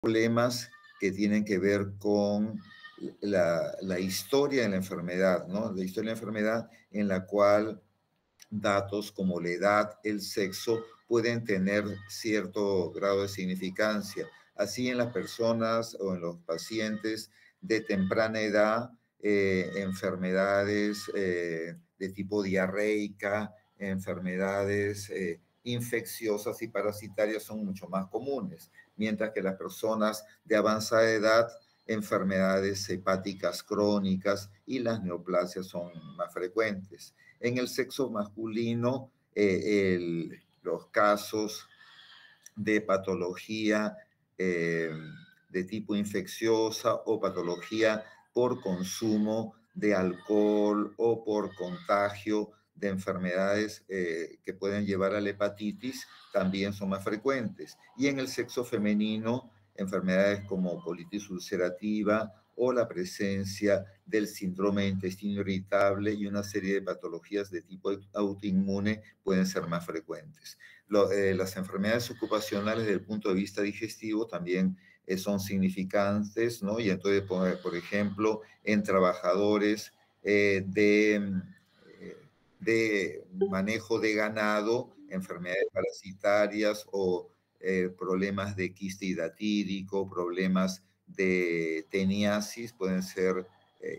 problemas que tienen que ver con la historia de la enfermedad, ¿no? La historia de la enfermedad en la cual datos como la edad, el sexo, pueden tener cierto grado de significancia. Así en las personas o en los pacientes de temprana edad, enfermedades de tipo diarreica, enfermedades infecciosas y parasitarias son mucho más comunes, mientras que las personas de avanzada edad, enfermedades hepáticas crónicas y las neoplasias son más frecuentes. En el sexo masculino, los casos de patología de tipo infecciosa o patología por consumo de alcohol o por contagio de enfermedades que pueden llevar a la hepatitis también son más frecuentes. Y en el sexo femenino, enfermedades como colitis ulcerativa o la presencia del síndrome de intestino irritable y una serie de patologías de tipo autoinmune pueden ser más frecuentes. Las enfermedades ocupacionales desde el punto de vista digestivo también son significantes, ¿no? Y entonces, por ejemplo, en trabajadores de manejo de ganado, enfermedades parasitarias o problemas de quiste hidatídico, problemas de teniasis pueden ser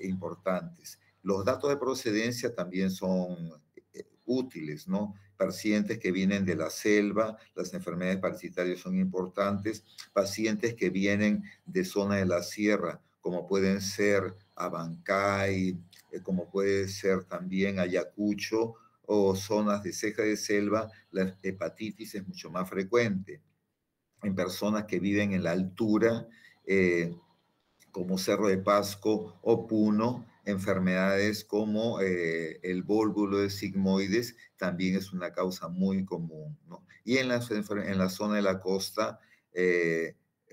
importantes. Los datos de procedencia también son útiles, ¿no? Pacientes que vienen de la selva, las enfermedades parasitarias son importantes, pacientes que vienen de zona de la sierra, como pueden ser Abancay, como puede ser también Ayacucho o zonas de ceja de selva, la hepatitis es mucho más frecuente. En personas que viven en la altura, como Cerro de Pasco o Puno, enfermedades como el vólvulo de sigmoides también es una causa muy común, ¿no? Y en la zona de la costa,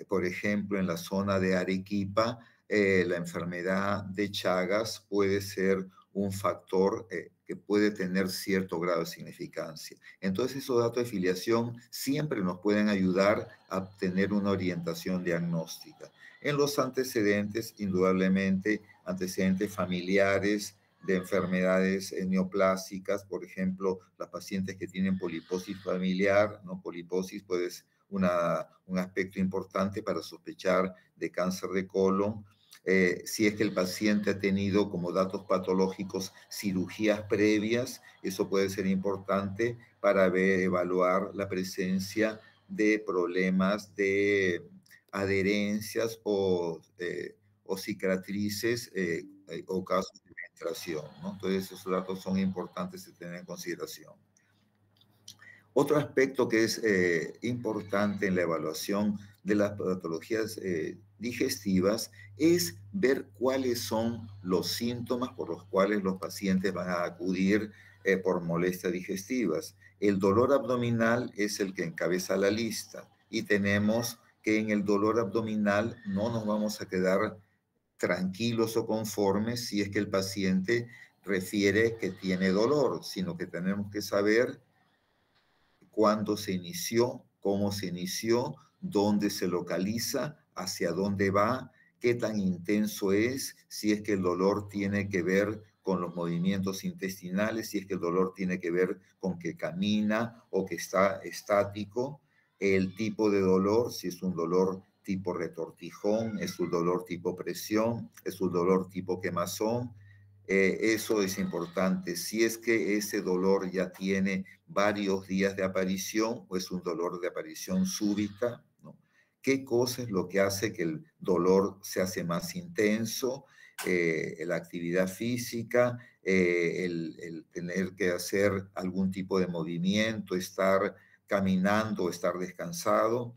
por ejemplo, en la zona de Arequipa, la enfermedad de Chagas puede ser un factor que puede tener cierto grado de significancia. Entonces, esos datos de filiación siempre nos pueden ayudar a tener una orientación diagnóstica. En los antecedentes, indudablemente, antecedentes familiares de enfermedades neoplásicas, por ejemplo, las pacientes que tienen poliposis familiar, ¿no? Poliposis puede ser un aspecto importante para sospechar de cáncer de colon. Si es que el paciente ha tenido como datos patológicos cirugías previas, eso puede ser importante para evaluar la presencia de problemas de adherencias o cicatrices o casos de penetración, ¿no? Entonces, esos datos son importantes de tener en consideración. Otro aspecto que es importante en la evaluación de las patologías digestivas es ver cuáles son los síntomas por los cuales los pacientes van a acudir por molestias digestivas. El dolor abdominal es el que encabeza la lista y tenemos que en el dolor abdominal no nos vamos a quedar tranquilos o conformes si es que el paciente refiere que tiene dolor, sino que tenemos que saber cuándo se inició, cómo se inició, dónde se localiza, hacia dónde va, qué tan intenso es, si es que el dolor tiene que ver con los movimientos intestinales, si es que el dolor tiene que ver con que camina o que está estático, el tipo de dolor, si es un dolor tipo retortijón, es un dolor tipo presión, es un dolor tipo quemazón. Eso es importante. Si es que ese dolor ya tiene varios días de aparición o es un dolor de aparición súbita, ¿no? ¿Qué cosa es lo que hace que el dolor se hace más intenso? La actividad física, el tener que hacer algún tipo de movimiento, estar caminando, estar descansado,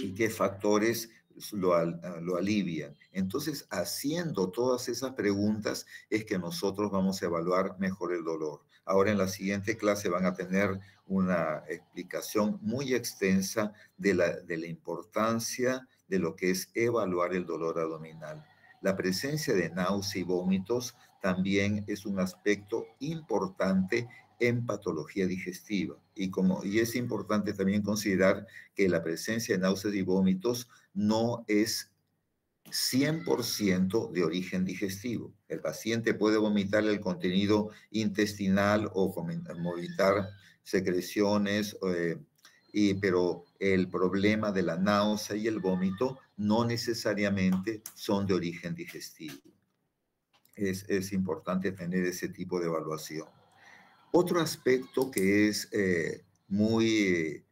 y qué factores lo alivian. Entonces, haciendo todas esas preguntas es que nosotros vamos a evaluar mejor el dolor. Ahora en la siguiente clase van a tener una explicación muy extensa de la importancia de lo que es evaluar el dolor abdominal. La presencia de náusea y vómitos también es un aspecto importante en patología digestiva. Y es importante también considerar que la presencia de náuseas y vómitos no es 100% de origen digestivo. El paciente puede vomitar el contenido intestinal o vomitar secreciones, pero el problema de la náusea y el vómito no necesariamente son de origen digestivo. Es importante tener ese tipo de evaluación. Otro aspecto que es muy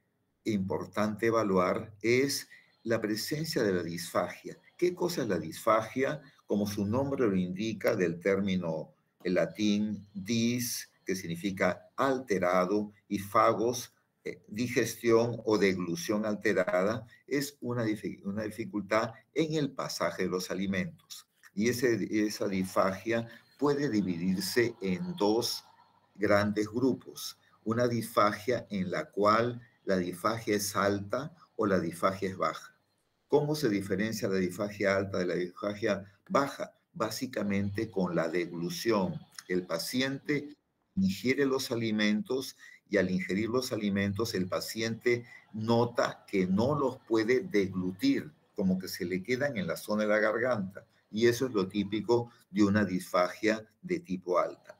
importante evaluar es la presencia de la disfagia. ¿Qué cosa es la disfagia? Como su nombre lo indica, del término en latín dis, que significa alterado, y fagos, digestión o deglución alterada, es una dificultad en el pasaje de los alimentos. Y esa disfagia puede dividirse en dos grandes grupos. Una disfagia en la cual la disfagia es alta o la disfagia es baja. ¿Cómo se diferencia la disfagia alta de la disfagia baja? Básicamente con la deglución. El paciente ingiere los alimentos y al ingerir los alimentos el paciente nota que no los puede deglutir, como que se le quedan en la zona de la garganta. Y eso es lo típico de una disfagia de tipo alta.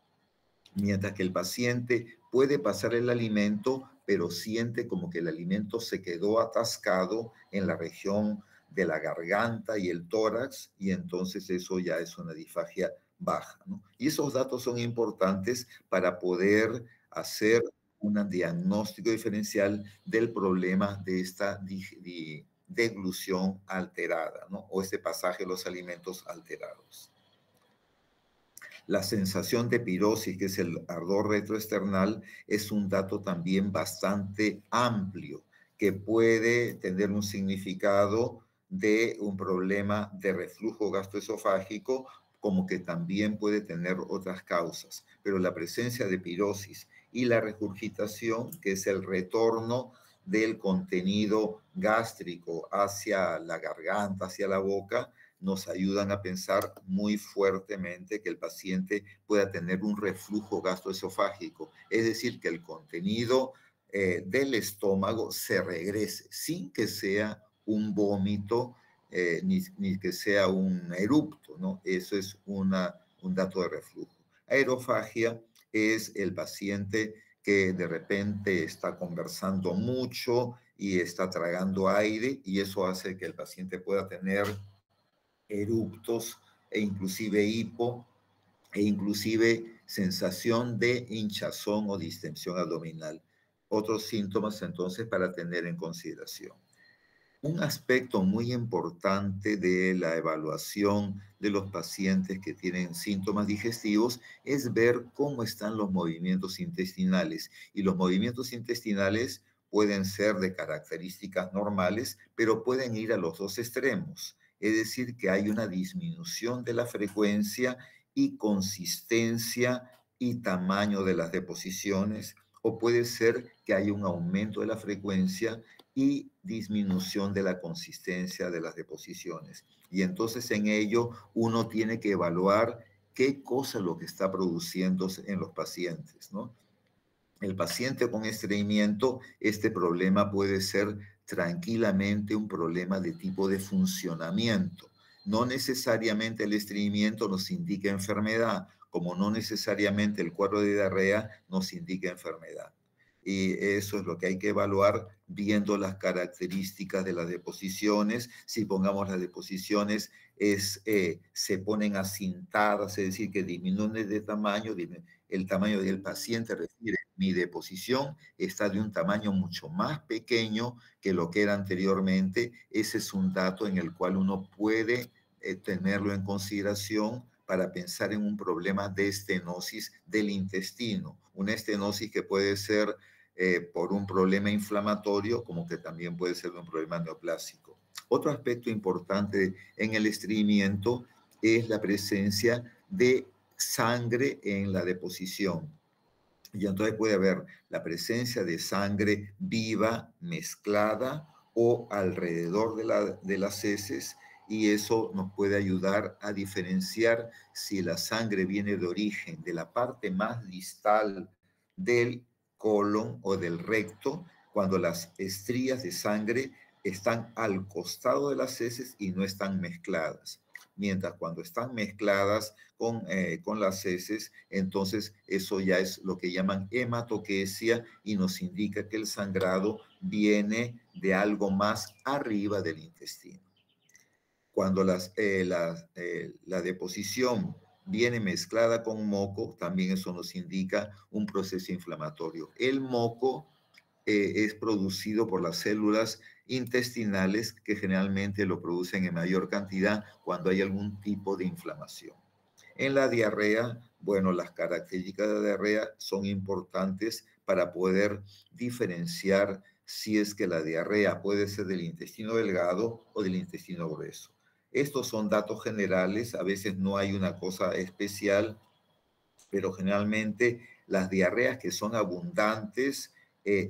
Mientras que el paciente puede pasar el alimento, pero siente como que el alimento se quedó atascado en la región de la garganta y el tórax, y entonces eso ya es una disfagia baja, ¿no? Y esos datos son importantes para poder hacer un diagnóstico diferencial del problema de esta deglución alterada, ¿no? O este pasaje de los alimentos alterados. La sensación de pirosis, que es el ardor retroesternal, es un dato también bastante amplio, que puede tener un significado de un problema de reflujo gastroesofágico, como que también puede tener otras causas. Pero la presencia de pirosis y la regurgitación, que es el retorno del contenido gástrico hacia la garganta, hacia la boca, nos ayudan a pensar muy fuertemente que el paciente pueda tener un reflujo gastroesofágico, es decir, que el contenido del estómago se regrese sin que sea un vómito ni que sea un erupto, ¿no? Eso es un dato de reflujo. Aerofagia es el paciente que de repente está conversando mucho y está tragando aire, y eso hace que el paciente pueda tener eruptos e inclusive hipo e inclusive sensación de hinchazón o distensión abdominal. Otros síntomas entonces para tener en consideración. Un aspecto muy importante de la evaluación de los pacientes que tienen síntomas digestivos es ver cómo están los movimientos intestinales. Y los movimientos intestinales pueden ser de características normales, pero pueden ir a los dos extremos. Es decir, que hay una disminución de la frecuencia y consistencia y tamaño de las deposiciones, o puede ser que haya un aumento de la frecuencia y disminución de la consistencia de las deposiciones. Y entonces en ello uno tiene que evaluar qué cosa es lo que está produciéndose en los pacientes, ¿no? El paciente con estreñimiento, este problema puede ser tranquilamente un problema de tipo de funcionamiento. No necesariamente el estreñimiento nos indica enfermedad, como no necesariamente el cuadro de diarrea nos indica enfermedad. Y eso es lo que hay que evaluar viendo las características de las deposiciones. Si pongamos las deposiciones se ponen acintadas, es decir, que disminuyen de tamaño, el tamaño del paciente refiere, mi deposición está de un tamaño mucho más pequeño que lo que era anteriormente. Ese es un dato en el cual uno puede tenerlo en consideración para pensar en un problema de estenosis del intestino, una estenosis que puede ser por un problema inflamatorio, como que también puede ser un problema neoplásico. Otro aspecto importante en el estreñimiento es la presencia de sangre en la deposición. Y entonces puede haber la presencia de sangre viva, mezclada o alrededor de las heces, y eso nos puede ayudar a diferenciar si la sangre viene de origen de la parte más distal del colon o del recto cuando las estrías de sangre están al costado de las heces y no están mezcladas. Mientras cuando están mezcladas con las heces, entonces eso ya es lo que llaman hematoquesia y nos indica que el sangrado viene de algo más arriba del intestino. Cuando la deposición viene mezclada con moco, también eso nos indica un proceso inflamatorio. El moco es producido por las células intestinales que generalmente lo producen en mayor cantidad cuando hay algún tipo de inflamación. En la diarrea, bueno, las características de la diarrea son importantes para poder diferenciar si es que la diarrea puede ser del intestino delgado o del intestino grueso. Estos son datos generales, a veces no hay una cosa especial, pero generalmente las diarreas que son abundantes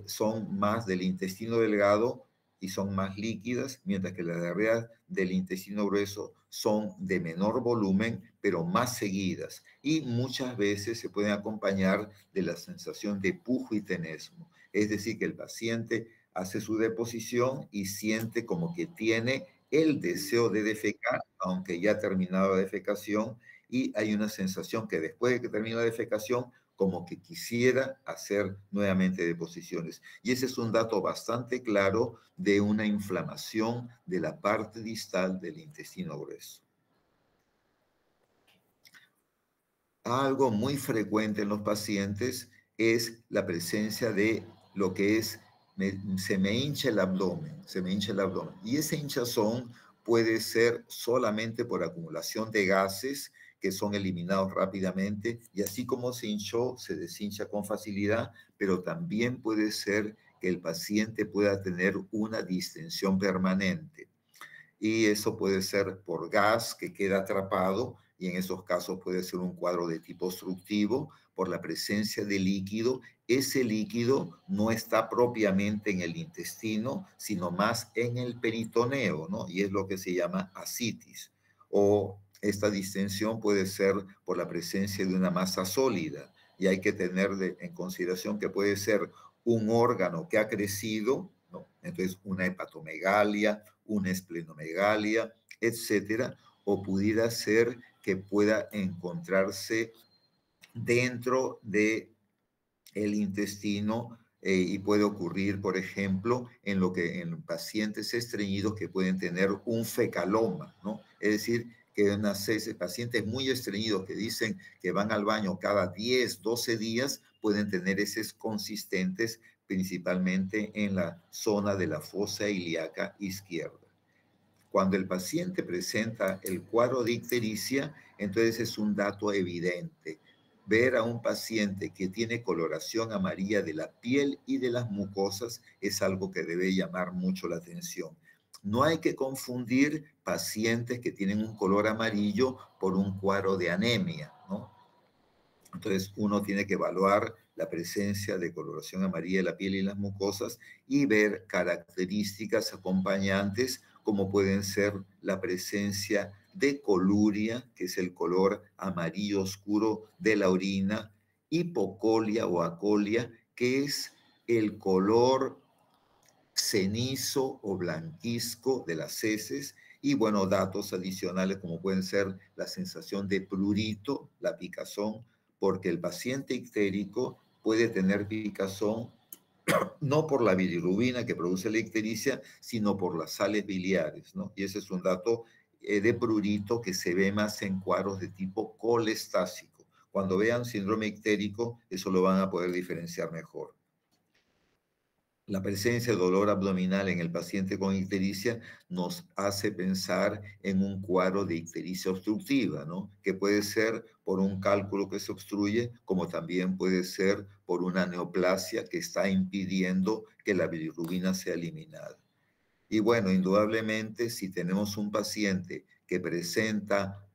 son más del intestino delgado y son más líquidas, mientras que las diarreas del intestino grueso son de menor volumen, pero más seguidas. Y muchas veces se pueden acompañar de la sensación de pujo y tenesmo. Es decir, que el paciente hace su deposición y siente como que tiene el deseo de defecar, aunque ya ha terminado la defecación, y hay una sensación que después de que termina la defecación, como que quisiera hacer nuevamente deposiciones. Y ese es un dato bastante claro de una inflamación de la parte distal del intestino grueso. Algo muy frecuente en los pacientes es la presencia de lo que es, se me hincha el abdomen, se me hincha el abdomen. Y ese hinchazón puede ser solamente por acumulación de gases que son eliminados rápidamente, y así como se hinchó, se deshincha con facilidad, pero también puede ser que el paciente pueda tener una distensión permanente. Y eso puede ser por gas que queda atrapado, y en esos casos puede ser un cuadro de tipo obstructivo por la presencia de líquido. Ese líquido no está propiamente en el intestino, sino más en el peritoneo, ¿no? Y es lo que se llama ascitis. O esta distensión puede ser por la presencia de una masa sólida, y hay que tener en consideración que puede ser un órgano que ha crecido, ¿no? Entonces una hepatomegalia, una esplenomegalia, etcétera, o pudiera ser que pueda encontrarse dentro de el intestino y puede ocurrir, por ejemplo, en pacientes estreñidos que pueden tener un fecaloma, ¿no? Es decir, que en pacientes muy estreñidos que dicen que van al baño cada 10, 12 días, pueden tener heces consistentes, principalmente en la zona de la fosa ilíaca izquierda. Cuando el paciente presenta el cuadro de ictericia, entonces es un dato evidente. Ver a un paciente que tiene coloración amarilla de la piel y de las mucosas es algo que debe llamar mucho la atención. No hay que confundir pacientes que tienen un color amarillo por un cuadro de anemia, ¿no? Entonces uno tiene que evaluar la presencia de coloración amarilla de la piel y las mucosas y ver características acompañantes como pueden ser la presencia de coluria, que es el color amarillo oscuro de la orina, hipocolia o acolia, que es el color cenizo o blanquizco de las heces, y bueno, datos adicionales como pueden ser la sensación de prurito, la picazón, porque el paciente ictérico puede tener picazón no por la bilirrubina que produce la ictericia, sino por las sales biliares, ¿no? Y ese es un dato de prurito que se ve más en cuadros de tipo colestásico. Cuando vean síndrome ictérico, eso lo van a poder diferenciar mejor. La presencia de dolor abdominal en el paciente con ictericia nos hace pensar en un cuadro de ictericia obstructiva, ¿no? Que puede ser por un cálculo que se obstruye, como también puede ser por una neoplasia que está impidiendo que la bilirrubina sea eliminada. Y bueno, indudablemente, si tenemos un paciente que presenta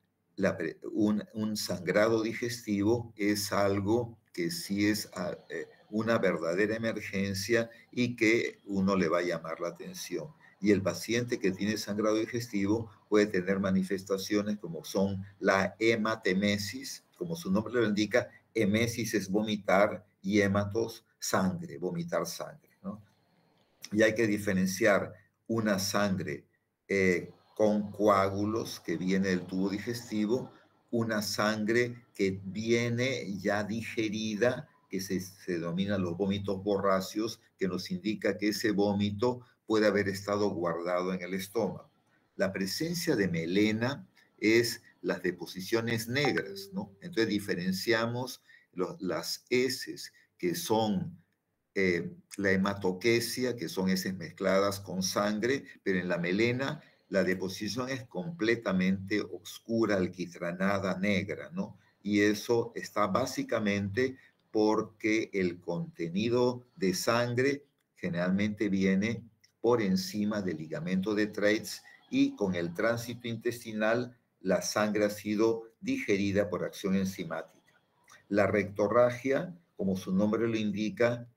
un sangrado digestivo, es algo que sí es una verdadera emergencia y que uno le va a llamar la atención. Y el paciente que tiene sangrado digestivo puede tener manifestaciones como son la hematemesis, como su nombre lo indica, emesis es vomitar, y hématos, sangre, vomitar sangre, ¿no? Y hay que diferenciar una sangre con coágulos que viene del tubo digestivo, una sangre que viene ya digerida, que se denominan los vómitos borráceos, que nos indica que ese vómito puede haber estado guardado en el estómago. La presencia de melena es las deposiciones negras, ¿no? Entonces diferenciamos las heces que son la hematoquesia, que son heces mezcladas con sangre, pero en la melena la deposición es completamente oscura, alquitranada, negra, ¿no? Y eso está básicamente porque el contenido de sangre generalmente viene por encima del ligamento de Treitz y con el tránsito intestinal la sangre ha sido digerida por acción enzimática. La rectorragia, como su nombre lo indica,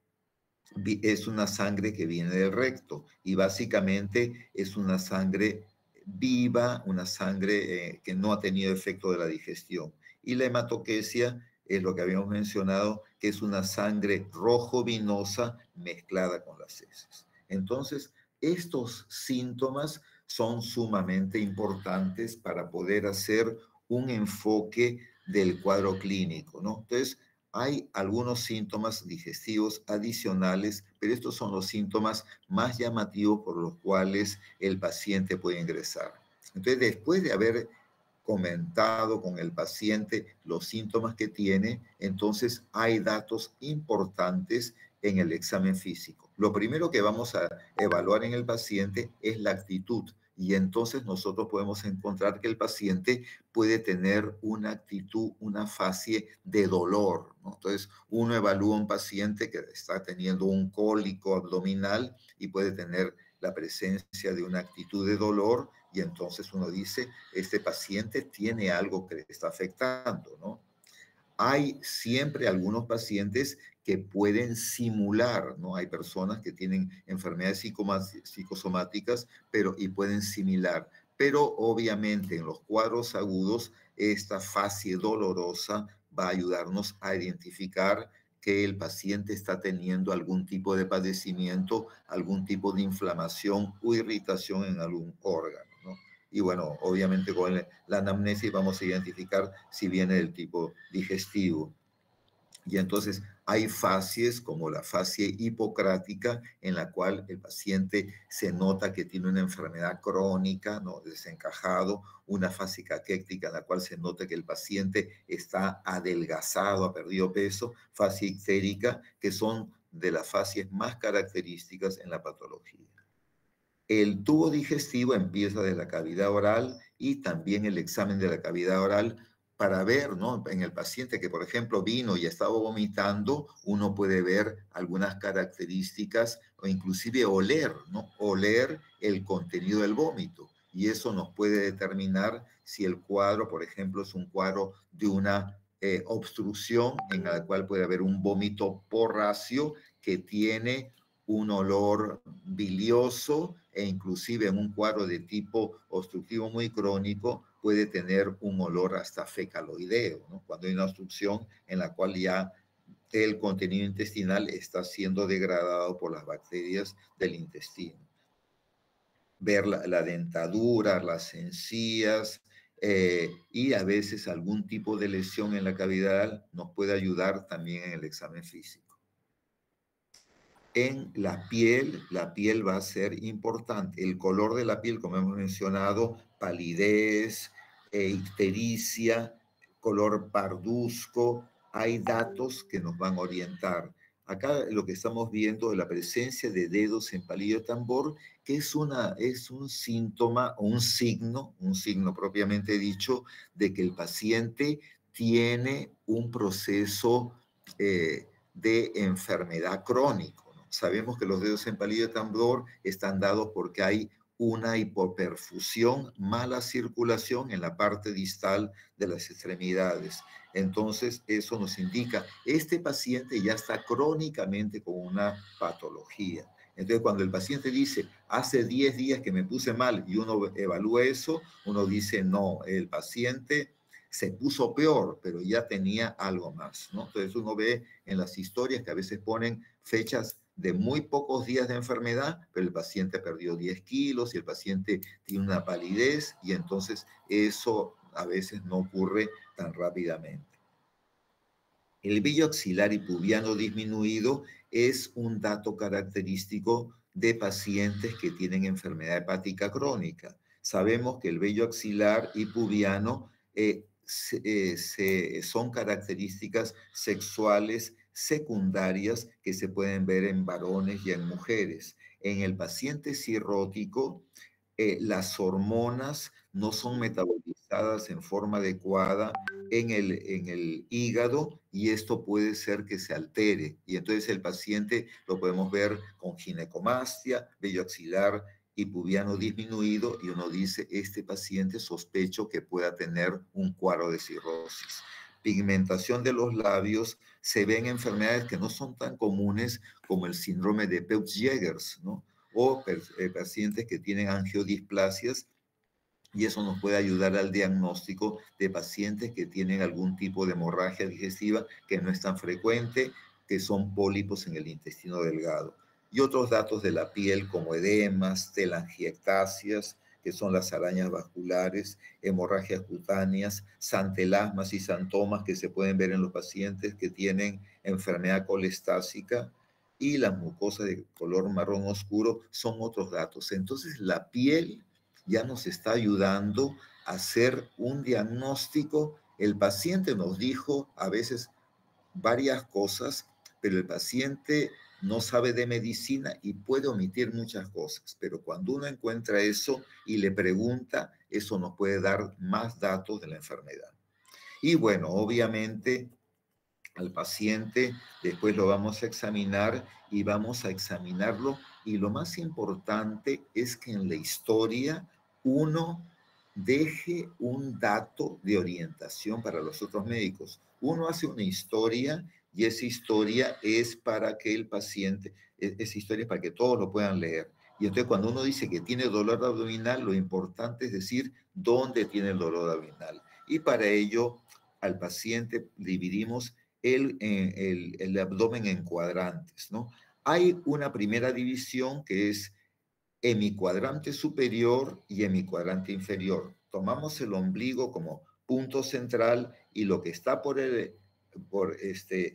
es una sangre que viene del recto y básicamente es una sangre viva, una sangre que no ha tenido efecto de la digestión. Y la hematoquesia es lo que habíamos mencionado, que es una sangre rojo vinosa mezclada con las heces. Entonces, estos síntomas son sumamente importantes para poder hacer un enfoque del cuadro clínico, ¿no? Entonces, hay algunos síntomas digestivos adicionales, pero estos son los síntomas más llamativos por los cuales el paciente puede ingresar. Entonces, después de haber comentado con el paciente los síntomas que tiene, entonces hay datos importantes en el examen físico. Lo primero que vamos a evaluar en el paciente es la actitud. Y entonces nosotros podemos encontrar que el paciente puede tener una actitud, una fase de dolor, ¿no? Entonces, uno evalúa a un paciente que está teniendo un cólico abdominal y puede tener la presencia de una actitud de dolor y entonces uno dice, este paciente tiene algo que le está afectando, ¿no? Hay siempre algunos pacientes que pueden simular, ¿no? Hay personas que tienen enfermedades psicosomáticas y pueden simular, pero obviamente en los cuadros agudos esta fase dolorosa va a ayudarnos a identificar que el paciente está teniendo algún tipo de padecimiento, algún tipo de inflamación o irritación en algún órgano, ¿no? Y bueno, obviamente con la anamnesis vamos a identificar si viene del tipo digestivo. Y entonces hay fases como la fase hipocrática en la cual el paciente se nota que tiene una enfermedad crónica, ¿no? Desencajado, una fase caquéctica en la cual se nota que el paciente está adelgazado, ha perdido peso, fase ictérica, que son de las fases más características en la patología. El tubo digestivo empieza de la cavidad oral y también el examen de la cavidad oral para ver, ¿no? En el paciente que, por ejemplo, vino y estaba vomitando, uno puede ver algunas características o inclusive oler, ¿no? Oler el contenido del vómito. Y eso nos puede determinar si el cuadro, por ejemplo, es un cuadro de una obstrucción en la cual puede haber un vómito porracio que tiene un olor bilioso e inclusive en un cuadro de tipo obstructivo muy crónico puede tener un olor hasta fecaloideo, ¿no? Cuando hay una obstrucción en la cual ya el contenido intestinal está siendo degradado por las bacterias del intestino. Ver la dentadura, las encías y a veces algún tipo de lesión en la cavidad nos puede ayudar también en el examen físico. En la piel va a ser importante. El color de la piel, como hemos mencionado, palidez, ictericia, color parduzco, hay datos que nos van a orientar. Acá lo que estamos viendo es la presencia de dedos en palillo de tambor, que es un síntoma o un signo propiamente dicho, de que el paciente tiene un proceso de enfermedad crónica. Sabemos que los dedos en palillo de tambor están dados porque hay una hipoperfusión, mala circulación en la parte distal de las extremidades. Entonces, eso nos indica, este paciente ya está crónicamente con una patología. Entonces, cuando el paciente dice, hace 10 días que me puse mal y uno evalúa eso, uno dice, no, el paciente se puso peor, pero ya tenía algo más, ¿no? Entonces uno ve en las historias que a veces ponen fechas de muy pocos días de enfermedad, pero el paciente perdió 10 kilos y el paciente tiene una palidez y entonces eso a veces no ocurre tan rápidamente. El vello axilar y pubiano disminuido es un dato característico de pacientes que tienen enfermedad hepática crónica. Sabemos que el vello axilar y pubiano son características sexuales secundarias que se pueden ver en varones y en mujeres. En el paciente cirrótico, las hormonas no son metabolizadas en forma adecuada en el hígado y esto puede ser que se altere. Y entonces el paciente lo podemos ver con ginecomastia, vello axilar y pubiano disminuido y uno dice, este paciente sospecho que pueda tener un cuadro de cirrosis. Pigmentación de los labios, se ven enfermedades que no son tan comunes como el síndrome de Peutz-Jeghers, ¿no? O pacientes que tienen angiodisplasias y eso nos puede ayudar al diagnóstico de pacientes que tienen algún tipo de hemorragia digestiva que no es tan frecuente, que son pólipos en el intestino delgado. Y otros datos de la piel como edemas, telangiectasias, que son las arañas vasculares, hemorragias cutáneas, santelasmas y santomas que se pueden ver en los pacientes que tienen enfermedad colestásica, y las mucosas de color marrón oscuro son otros datos. Entonces, la piel ya nos está ayudando a hacer un diagnóstico. El paciente nos dijo a veces varias cosas, pero el paciente no sabe de medicina y puede omitir muchas cosas. Pero cuando uno encuentra eso y le pregunta, eso nos puede dar más datos de la enfermedad. Y bueno, obviamente al paciente después lo vamos a examinar y vamos a examinarlo. Y lo más importante es que en la historia uno deje un dato de orientación para los otros médicos. Uno hace una historia y esa historia es para que el paciente, esa historia es para que todos lo puedan leer. Y entonces cuando uno dice que tiene dolor abdominal, lo importante es decir dónde tiene el dolor abdominal. Y para ello al paciente dividimos el abdomen en cuadrantes, ¿no? Hay una primera división que es hemicuadrante superior y hemicuadrante inferior. Tomamos el ombligo como punto central y lo que está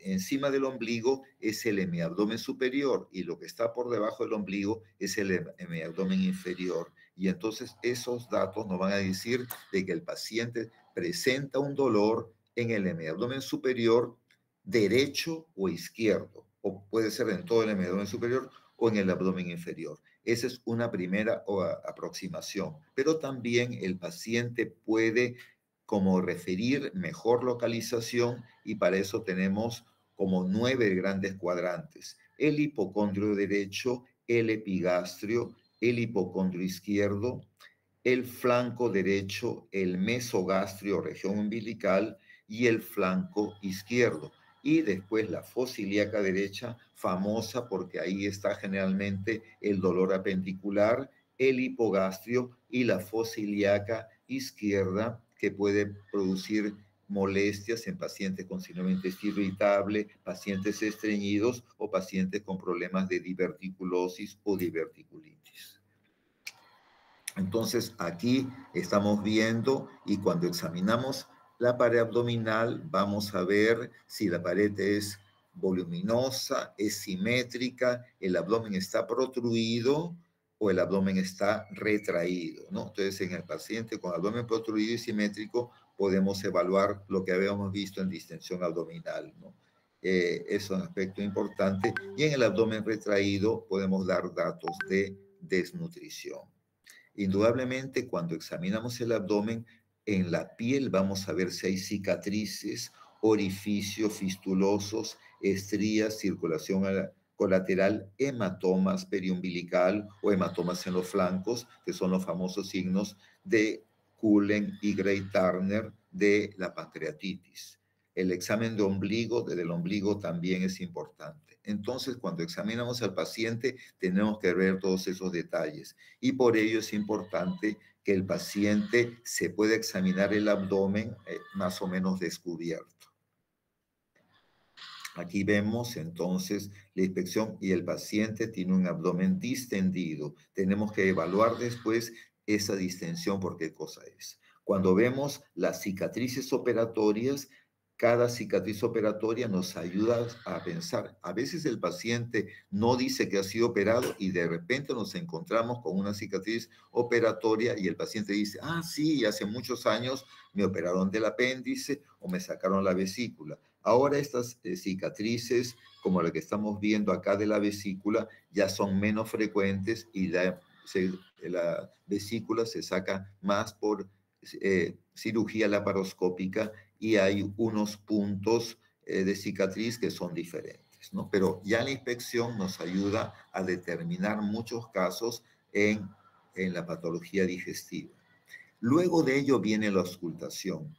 encima del ombligo es el hemiabdomen superior y lo que está por debajo del ombligo es el hemiabdomen inferior. Y entonces esos datos nos van a decir de que el paciente presenta un dolor en el hemiabdomen superior derecho o izquierdo, o puede ser en todo el hemiabdomen superior o en el abdomen inferior. Esa es una primera aproximación, pero también el paciente puede como referir mejor localización y para eso tenemos como 9 grandes cuadrantes. El hipocondrio derecho, el epigastrio, el hipocondrio izquierdo, el flanco derecho, el mesogastrio, región umbilical y el flanco izquierdo. Y después la fosa ilíaca derecha, famosa porque ahí está generalmente el dolor apendicular, el hipogastrio y la fosa ilíaca izquierda, que puede producir molestias en pacientes con síndrome de intestino irritable, pacientes estreñidos o pacientes con problemas de diverticulosis o diverticulitis. Entonces aquí estamos viendo y cuando examinamos la pared abdominal vamos a ver si la pared es voluminosa, es simétrica, el abdomen está protruido o el abdomen está retraído, ¿no? Entonces en el paciente con abdomen protruido y simétrico podemos evaluar lo que habíamos visto en distensión abdominal, ¿no? Es un aspecto importante y en el abdomen retraído podemos dar datos de desnutrición. Indudablemente, cuando examinamos el abdomen, en la piel vamos a ver si hay cicatrices, orificios fistulosos, estrías, circulación colateral, hematomas periumbilical o hematomas en los flancos, que son los famosos signos de Cullen y Gray-Turner de la pancreatitis. El examen de ombligo, desde el ombligo también es importante. Entonces, cuando examinamos al paciente, tenemos que ver todos esos detalles y por ello es importante que el paciente se puede examinar el abdomen más o menos descubierto. Aquí vemos entonces la inspección y el paciente tiene un abdomen distendido. Tenemos que evaluar después esa distensión por qué cosa es. Cuando vemos las cicatrices operatorias, cada cicatriz operatoria nos ayuda a pensar. A veces el paciente no dice que ha sido operado y de repente nos encontramos con una cicatriz operatoria y el paciente dice, ah, sí, hace muchos años me operaron del apéndice o me sacaron la vesícula. Ahora estas cicatrices, como la que estamos viendo acá de la vesícula, ya son menos frecuentes y la vesícula se saca más por cirugía laparoscópica y hay unos puntos de cicatriz que son diferentes, ¿no? Pero ya la inspección nos ayuda a determinar muchos casos en la patología digestiva. Luego de ello viene la auscultación.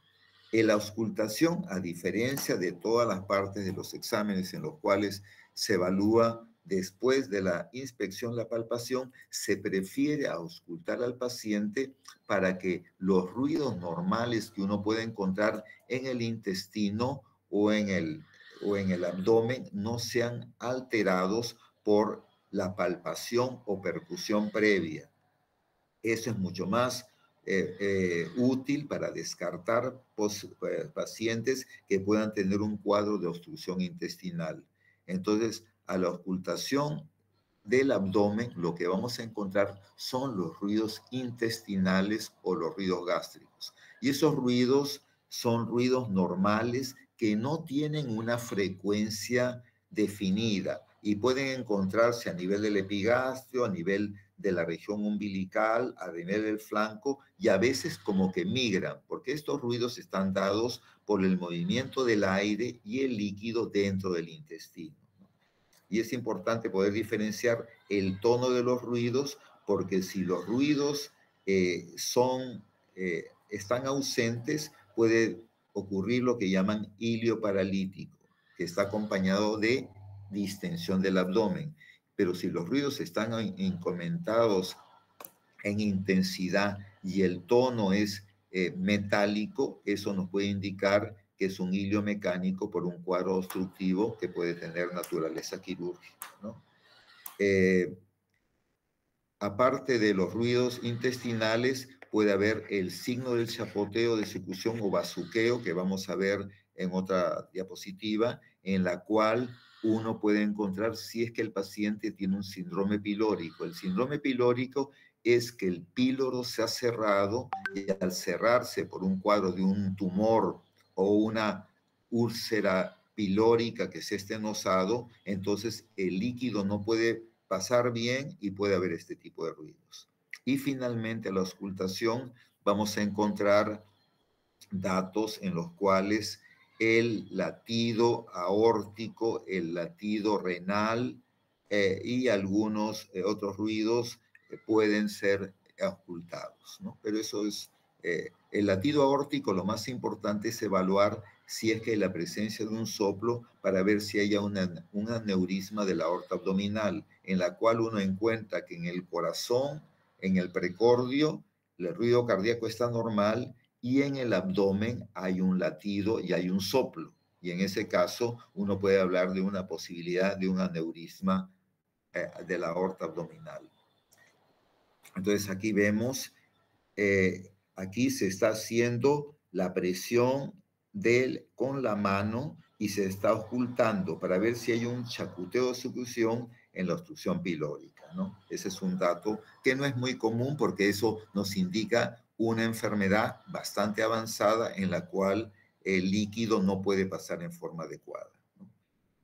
En la auscultación, a diferencia de todas las partes de los exámenes en los cuales se evalúa después de la inspección, la palpación, se prefiere auscultar al paciente para que los ruidos normales que uno puede encontrar en el intestino o en el abdomen no sean alterados por la palpación o percusión previa. Eso es mucho más útil para descartar pacientes que puedan tener un cuadro de obstrucción intestinal. Entonces, a la auscultación del abdomen, lo que vamos a encontrar son los ruidos intestinales o los ruidos gástricos. Y esos ruidos son ruidos normales que no tienen una frecuencia definida y pueden encontrarse a nivel del epigastrio, a nivel de la región umbilical, a nivel del flanco, y a veces como que migran, porque estos ruidos están dados por el movimiento del aire y el líquido dentro del intestino. Y es importante poder diferenciar el tono de los ruidos, porque si los ruidos están ausentes, puede ocurrir lo que llaman hilio paralítico, que está acompañado de distensión del abdomen. Pero si los ruidos están incrementados en intensidad y el tono es metálico, eso nos puede indicar que es un hilio mecánico por un cuadro obstructivo que puede tener naturaleza quirúrgica, ¿no? Aparte de los ruidos intestinales, puede haber el signo del chapoteo de ejecución o bazuqueo, que vamos a ver en otra diapositiva, en la cual uno puede encontrar si es que el paciente tiene un síndrome pilórico. El síndrome pilórico es que el píloro se ha cerrado y al cerrarse por un cuadro de un tumor o una úlcera pilórica que se ha estenosado, entonces el líquido no puede pasar bien y puede haber este tipo de ruidos. Y finalmente, a la auscultación vamos a encontrar datos en los cuales el latido aórtico, el latido renal y algunos otros ruidos pueden ser auscultados, ¿no? Pero eso es, el latido aórtico, lo más importante es evaluar si es que hay la presencia de un soplo para ver si hay un aneurisma de la aorta abdominal, en la cual uno encuentra que en el corazón, en el precordio, el ruido cardíaco está normal y en el abdomen hay un latido y hay un soplo. Y en ese caso uno puede hablar de una posibilidad de un aneurisma de la aorta abdominal. Entonces aquí vemos, aquí se está haciendo la presión con la mano y se está ocultando para ver si hay un chacuteo de succión en la obstrucción pilórica, ¿no? Ese es un dato que no es muy común porque eso nos indica una enfermedad bastante avanzada en la cual el líquido no puede pasar en forma adecuada, ¿no?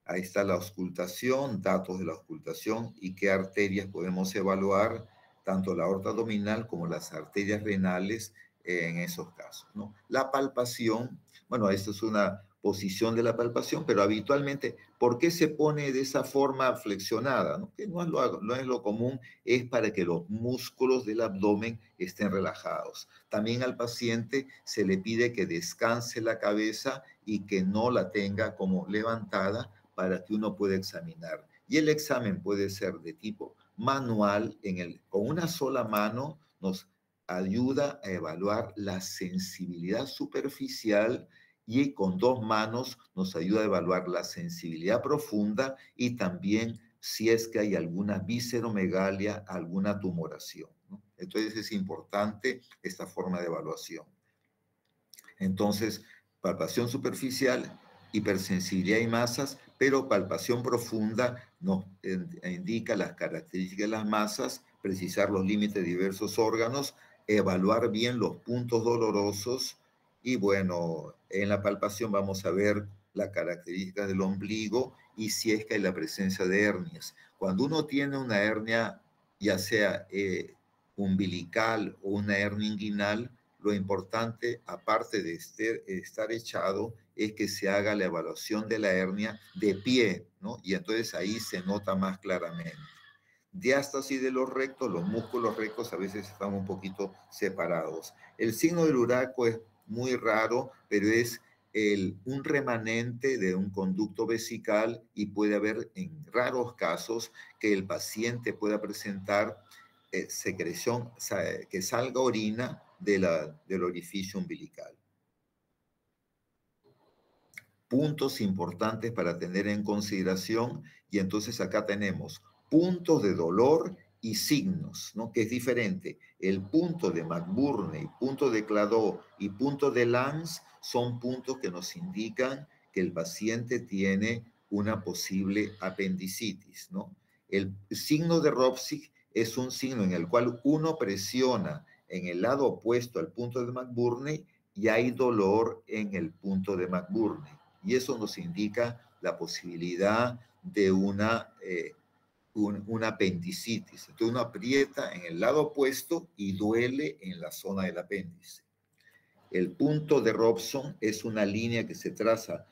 Ahí está la auscultación, datos de la auscultación y qué arterias podemos evaluar, tanto la aorta abdominal como las arterias renales en esos casos, ¿no? La palpación, bueno, esto es una posición de la palpación, pero habitualmente, ¿por qué se pone de esa forma flexionada? ¿No? Que no es lo común, es para que los músculos del abdomen estén relajados. También al paciente se le pide que descanse la cabeza y que no la tenga como levantada para que uno pueda examinar. Y el examen puede ser de tipo manual, con una sola mano nos ayuda a evaluar la sensibilidad superficial y con 2 manos nos ayuda a evaluar la sensibilidad profunda y también si es que hay alguna visceromegalia, alguna tumoración, ¿no? Entonces es importante esta forma de evaluación. Entonces, palpación superficial, hipersensibilidad y masas, pero palpación profunda nos indica las características de las masas, precisar los límites de diversos órganos, evaluar bien los puntos dolorosos y bueno, en la palpación vamos a ver las características del ombligo y si es que hay la presencia de hernias. Cuando uno tiene una hernia, ya sea umbilical o una hernia inguinal, lo importante, aparte de estar echado, es que se haga la evaluación de la hernia de pie, ¿no? Y entonces ahí se nota más claramente. Diástasis de los rectos, los músculos rectos a veces están un poquito separados. El signo del Uraco es muy raro, pero es un remanente de un conducto vesical y puede haber en raros casos que el paciente pueda presentar secreción, que salga orina del orificio umbilical. Puntos importantes para tener en consideración, y entonces acá tenemos puntos de dolor y signos, ¿no? Que es diferente. El punto de McBurney, punto de Claude y punto de Lange son puntos que nos indican que el paciente tiene una posible apendicitis, ¿no? El signo de Ropsig es un signo en el cual uno presiona en el lado opuesto al punto de McBurney y hay dolor en el punto de McBurney. Y eso nos indica la posibilidad de una apendicitis. Entonces uno aprieta en el lado opuesto y duele en la zona del apéndice. El punto de Robson es una línea que se traza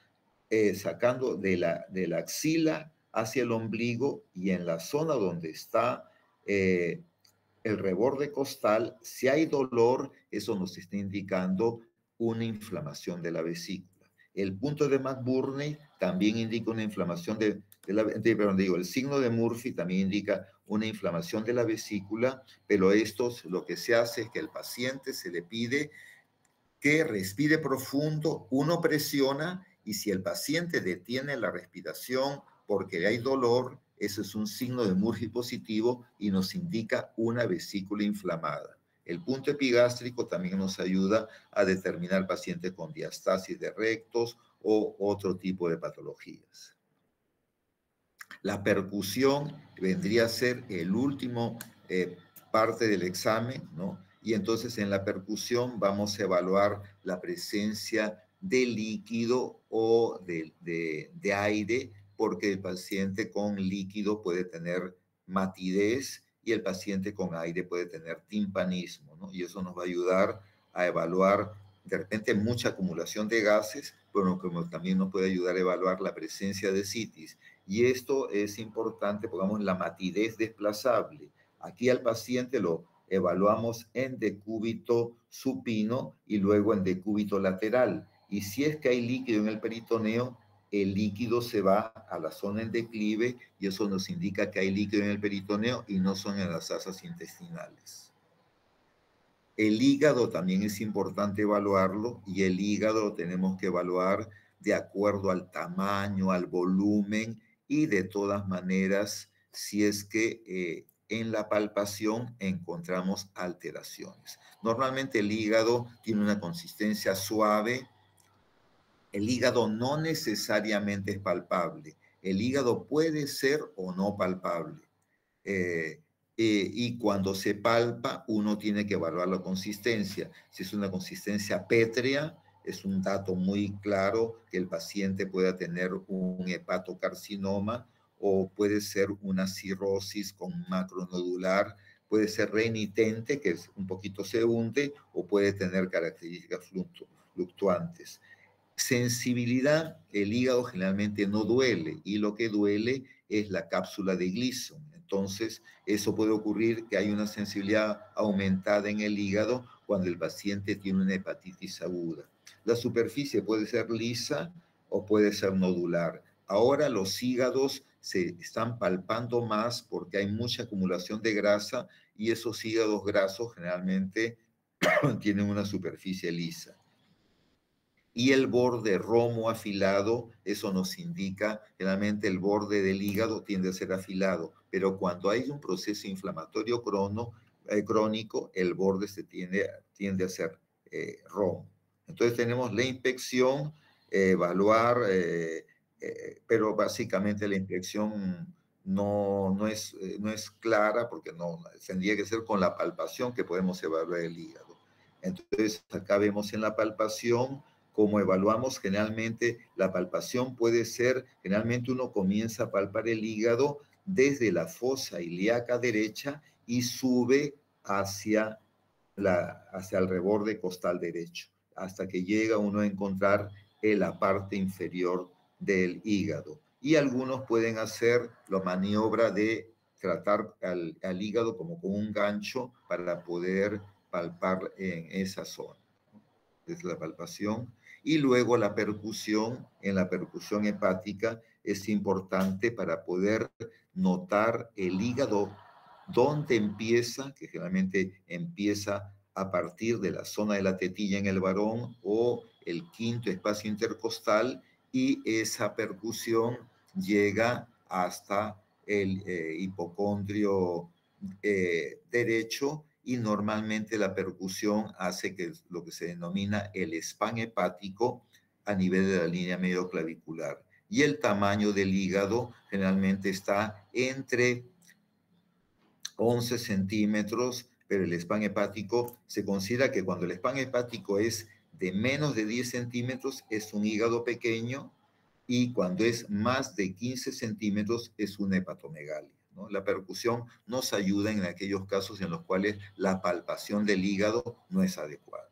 sacando de la axila hacia el ombligo y en la zona donde está el reborde costal, si hay dolor, eso nos está indicando una inflamación de la vesícula. El punto de McBurney también indica una inflamación el signo de Murphy también indica una inflamación de la vesícula, pero lo que se hace es que al paciente se le pide que respire profundo, uno presiona y si el paciente detiene la respiración porque hay dolor, eso es un signo de Murphy positivo y nos indica una vesícula inflamada. El punto epigástrico también nos ayuda a determinar pacientes con diastasis de rectos o otro tipo de patologías. La percusión vendría a ser el último parte del examen, ¿no? Y entonces en la percusión vamos a evaluar la presencia de líquido o de aire, porque el paciente con líquido puede tener matidez y el paciente con aire puede tener timpanismo, ¿no? Y eso nos va a ayudar a evaluar de repente mucha acumulación de gases, pero como también nos puede ayudar a evaluar la presencia de citis. Y esto es importante, pongamos la matidez desplazable. Aquí al paciente lo evaluamos en decúbito supino y luego en decúbito lateral. Y si es que hay líquido en el peritoneo, el líquido se va a la zona en declive y eso nos indica que hay líquido en el peritoneo y no son en las asas intestinales. El hígado también es importante evaluarlo y el hígado lo tenemos que evaluar de acuerdo al tamaño, al volumen y de todas maneras si es que en la palpación encontramos alteraciones. Normalmente el hígado tiene una consistencia suave. El hígado no necesariamente es palpable. El hígado puede ser o no palpable. Y cuando se palpa, uno tiene que evaluar la consistencia. Si es una consistencia pétrea, es un dato muy claro que el paciente pueda tener un hepatocarcinoma o puede ser una cirrosis con macronodular, puede ser renitente, que es un poquito se hunde, o puede tener características fluctuantes. Sensibilidad, el hígado generalmente no duele y lo que duele es la cápsula de Gleason. Entonces, eso puede ocurrir que hay una sensibilidad aumentada en el hígado cuando el paciente tiene una hepatitis aguda. La superficie puede ser lisa o puede ser nodular. Ahora los hígados se están palpando más porque hay mucha acumulación de grasa y esos hígados grasos generalmente tienen una superficie lisa. Y el borde romo afilado, eso nos indica, generalmente el borde del hígado tiende a ser afilado, pero cuando hay un proceso inflamatorio crónico, el borde tiende a ser romo. Entonces tenemos la inspección, evaluar, pero básicamente la inspección no es clara porque no tendría que ser con la palpación que podemos evaluar el hígado. Entonces acá vemos en la palpación como evaluamos generalmente, la palpación puede ser, generalmente uno comienza a palpar el hígado desde la fosa ilíaca derecha y sube hacia el reborde costal derecho, hasta que llega uno a encontrar en la parte inferior del hígado. Y algunos pueden hacer la maniobra de tratar al hígado como con un gancho para poder palpar en esa zona. Es la palpación. Y luego la percusión, en la percusión hepática, es importante para poder notar el hígado, dónde empieza, que generalmente empieza a partir de la zona de la tetilla en el varón o el quinto espacio intercostal, y esa percusión llega hasta el hipocondrio derecho, y normalmente la percusión hace que lo que se denomina el spam hepático a nivel de la línea medioclavicular. Y el tamaño del hígado generalmente está entre 11 centímetros, pero el spam hepático se considera que cuando el spam hepático es de menos de 10 centímetros es un hígado pequeño, y cuando es más de 15 centímetros es una hepatomegalia, ¿no? La percusión nos ayuda en aquellos casos en los cuales la palpación del hígado no es adecuada.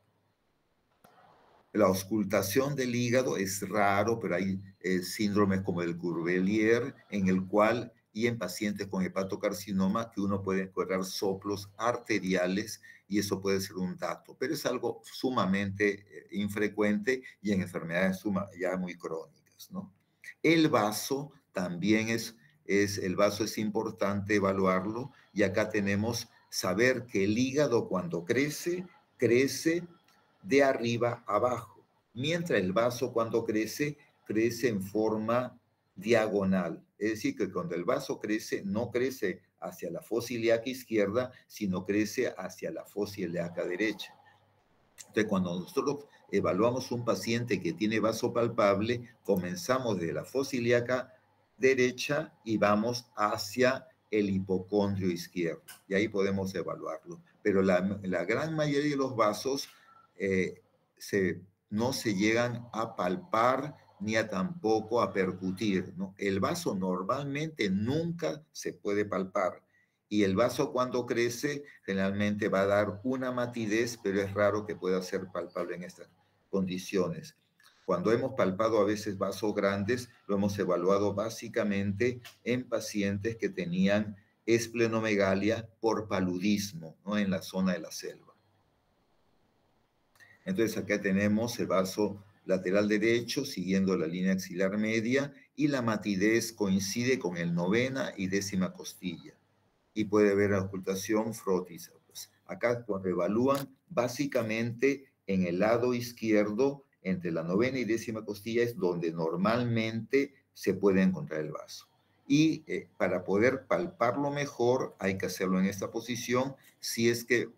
La auscultación del hígado es raro, pero hay síndromes como el Curbelier, en el cual, y en pacientes con hepatocarcinoma, que uno puede encontrar soplos arteriales, y eso puede ser un dato, pero es algo sumamente infrecuente y en enfermedades ya muy crónicas, ¿no? El vaso también el vaso es importante evaluarlo, y acá tenemos saber que el hígado cuando crece de arriba a abajo, mientras el vaso cuando crece en forma diagonal. Es decir, que cuando el vaso crece, no crece hacia la fosa ilíaca izquierda, sino crece hacia la fosa ilíaca derecha. Entonces, cuando nosotros evaluamos un paciente que tiene vaso palpable, comenzamos desde la fosa ilíaca derecha y vamos hacia el hipocondrio izquierdo, y ahí podemos evaluarlo. Pero la gran mayoría de los vasos no se llegan a palpar ni a tampoco a percutir, ¿no? El vaso normalmente nunca se puede palpar, y el vaso cuando crece generalmente va a dar una matidez, pero es raro que pueda ser palpable en estas condiciones. Cuando hemos palpado a veces vasos grandes, lo hemos evaluado básicamente en pacientes que tenían esplenomegalia por paludismo, ¿no? En la zona de la selva. Entonces acá tenemos el vaso lateral derecho siguiendo la línea axilar media, y la matidez coincide con el novena y décima costilla, y puede haber ocultación frotis. Pues acá cuando evalúan básicamente en el lado izquierdo entre la novena y décima costilla es donde normalmente se puede encontrar el vaso. Y para poder palparlo mejor hay que hacerlo en esta posición, si es que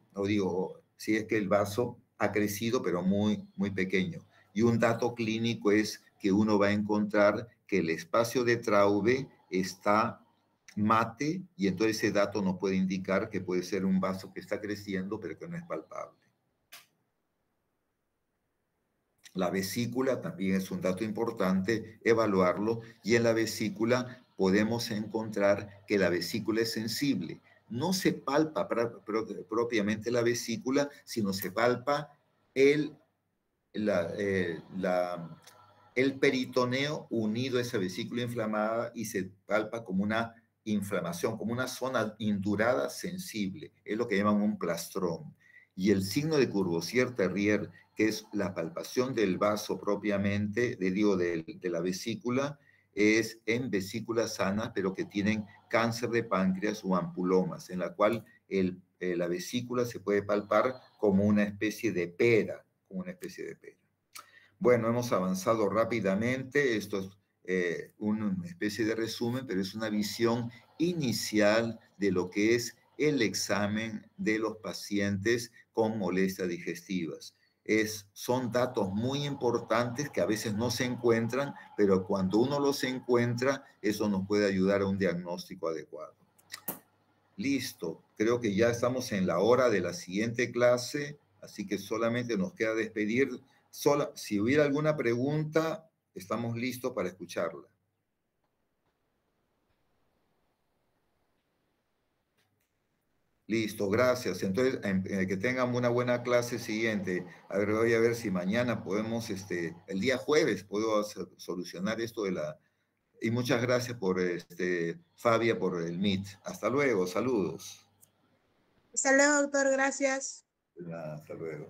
el vaso ha crecido pero muy, muy pequeño. Y un dato clínico es que uno va a encontrar que el espacio de Traube está mate, y entonces ese dato nos puede indicar que puede ser un vaso que está creciendo pero que no es palpable. La vesícula también es un dato importante evaluarlo, y en la vesícula podemos encontrar que la vesícula es sensible. No se palpa propiamente la vesícula, sino se palpa el peritoneo unido a esa vesícula inflamada, y se palpa como una inflamación, como una zona indurada sensible. Es lo que llaman un plastrón. Y el signo de Courvoisier-Terrier, que es la palpación del vaso propiamente, de la vesícula, es en vesículas sanas, pero que tienen cáncer de páncreas o ampulomas, en la cual la vesícula se puede palpar como una especie de pera, como una especie de pera. Bueno, hemos avanzado rápidamente. Esto es una especie de resumen, pero es una visión inicial de lo que es el examen de los pacientes con molestias digestivas. Son datos muy importantes que a veces no se encuentran, pero cuando uno los encuentra, eso nos puede ayudar a un diagnóstico adecuado. Listo, creo que ya estamos en la hora de la siguiente clase, así que solamente nos queda despedir. Si hubiera alguna pregunta, estamos listos para escucharla. Listo, gracias. Entonces, que tengan una buena clase siguiente. A ver, voy a ver si mañana podemos, el día jueves, puedo solucionar esto de la... Y muchas gracias por, Fabia, por el Meet. Hasta luego, saludos. Hasta luego, doctor, gracias. Hasta luego.